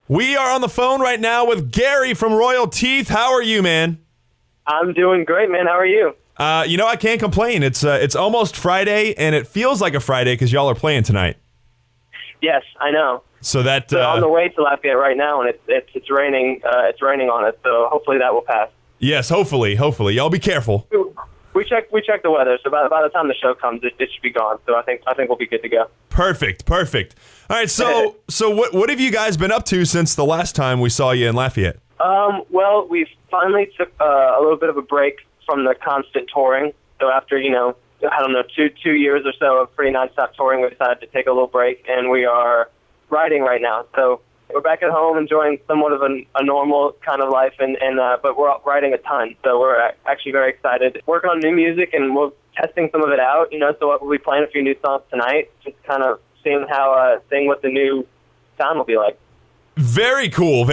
We are on the phone right now with Gary from Royal Teeth. How are you, man? I'm doing great, man. How are you? I can't complain. It's almost Friday, and it feels like a Friday because y'all are playing tonight. Yes, I know. So that So on the way to Lafayette right now, and it's raining. It's raining on us, so hopefully that will pass. yes, hopefully, y'all be careful. We checked the weather, so by the time the show comes, it should be gone. So I think we'll be good to go. Perfect. All right, so what have you guys been up to since the last time we saw you in Lafayette? Well, we finally took a little bit of a break from the constant touring. So after, I don't know, two years or so of pretty nonstop touring, we decided to take a little break, and we are writing right now. So we're back at home enjoying somewhat of a normal kind of life, but we're writing a ton. So we're actually very excited. Working on new music, and we're testing some of it out, so we'll be playing a few new songs tonight, just kind of seeing what the new sound will be like. Very cool.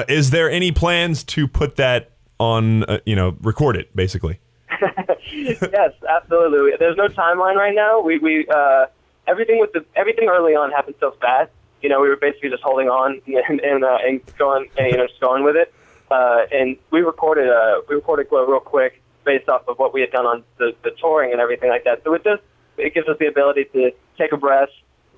Is there any plans to put that on, record it, basically? Yes, absolutely. There's no timeline right now. We everything early on happened so fast. We were basically just holding on and going, just going with it. And we recorded Glow real quick based off of what we had done on the touring and everything like that. So it gives us the ability to take a breath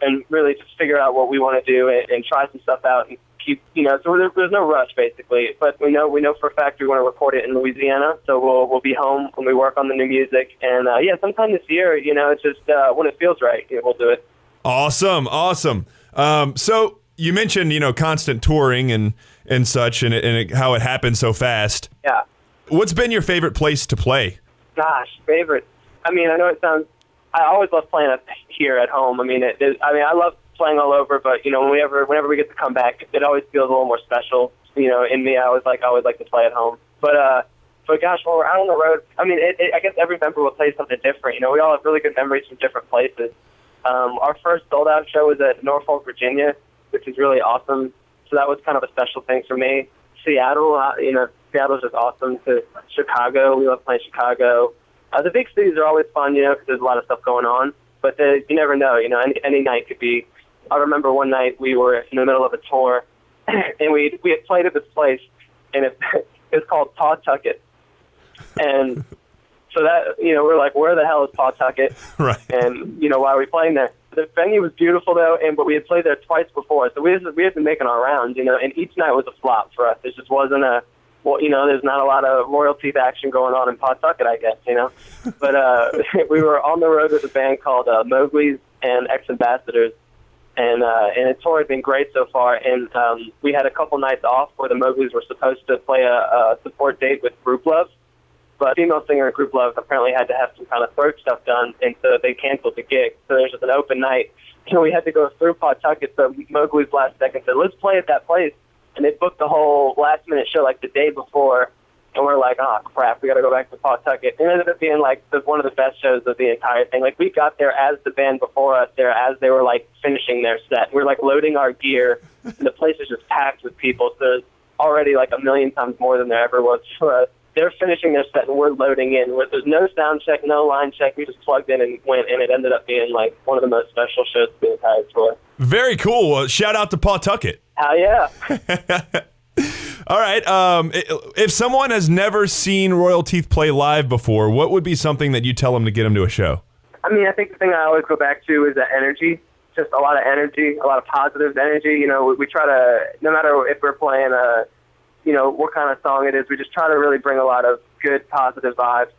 and really just figure out what we want to do and try some stuff out and keep, so there's no rush basically, but we know for a fact we want to record it in Louisiana, so we'll be home when we work on the new music, and sometime this year, it's just when it feels right, we'll do it. Awesome. So you mentioned, constant touring and such, and how it happened so fast. Yeah. What's been your favorite place to play? Gosh, favorite. I know it sounds. I always love playing up here at home. I love playing all over, but whenever we get to come back, it always feels a little more special. In me, I always like to play at home. But gosh, when we're out on the road, I guess every member will play something different. We all have really good memories from different places. Our first sold-out show was at Norfolk, Virginia, which is really awesome. So that was kind of a special thing for me. Seattle, Seattle's just awesome. To Chicago, we love playing Chicago. The big cities are always fun, because there's a lot of stuff going on. But you never know, any night could be. I remember one night we were in the middle of a tour, and we had played at this place, and it was called Pawtucket. And so that, we're like, where the hell is Pawtucket? Right. And, why are we playing there? The venue was beautiful, though, but we had played there twice before, so we had been making our rounds, and each night was a flop for us. It just wasn't there's not a lot of Royal Teeth action going on in Pawtucket, I guess, But we were on the road with a band called Mowgli's and Ex-Ambassadors, and the tour had been great so far, and we had a couple nights off where the Mowgli's were supposed to play a support date with Group Love, but female singer in Group Love apparently had to have some kind of throat stuff done, and so they canceled the gig. So there's just an open night, and we had to go through Pawtucket, so Mowgli's last second said, let's play at that place. And they booked the whole last-minute show like the day before, and we're like, oh, crap, we got to go back to Pawtucket. It ended up being like one of the best shows of the entire thing. Like, we got there as the band before us there, as they were, finishing their set. We were, loading our gear, and the place was just packed with people. So there's already, 1 million times more than there ever was for us. They're finishing their set, and we're loading in. There's no sound check, no line check. We just plugged in and went, and it ended up being, one of the most special shows of the entire tour. Very cool. Shout out to Pawtucket. Hell yeah. All right. If someone has never seen Royal Teeth play live before, what would be something that you tell them to get them to a show? I think the thing I always go back to is the energy. Just a lot of energy, a lot of positive energy. We try to, no matter if we're playing what kind of song it is, we just try to really bring a lot of good, positive vibes.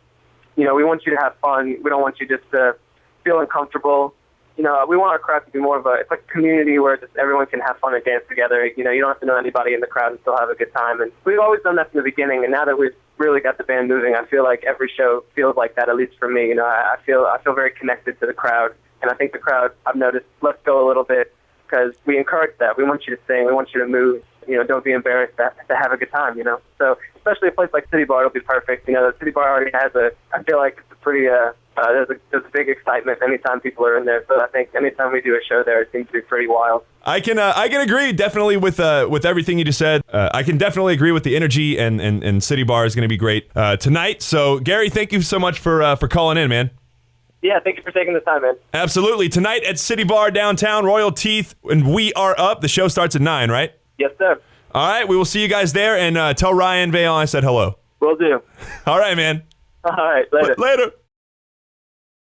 We want you to have fun. We don't want you just to feel uncomfortable. We want our crowd to be more of it's like a community where just everyone can have fun and dance together. You don't have to know anybody in the crowd and still have a good time. And we've always done that from the beginning. And now that we've really got the band moving, I feel like every show feels like that, at least for me. I feel very connected to the crowd. And I think the crowd, I've noticed, lets go a little bit because we encourage that. We want you to sing. We want you to move. Don't be embarrassed to have a good time, So especially a place like City Bar, it'll be perfect. The City Bar already has I feel like it's a pretty, there's a big excitement anytime people are in there. So I think anytime we do a show there, it seems to be pretty wild. I can agree definitely with everything you just said. I can definitely agree with the energy, and City Bar is going to be great tonight. So Gary, thank you so much for calling in, man. Yeah, thank you for taking the time, man. Absolutely. Tonight at City Bar downtown, Royal Teeth, and We Are Up. The show starts at 9, right? Yes, sir. All right, we will see you guys there, and tell Ryan Vaillant I said hello. Will do. All right, man. All right, later. Later.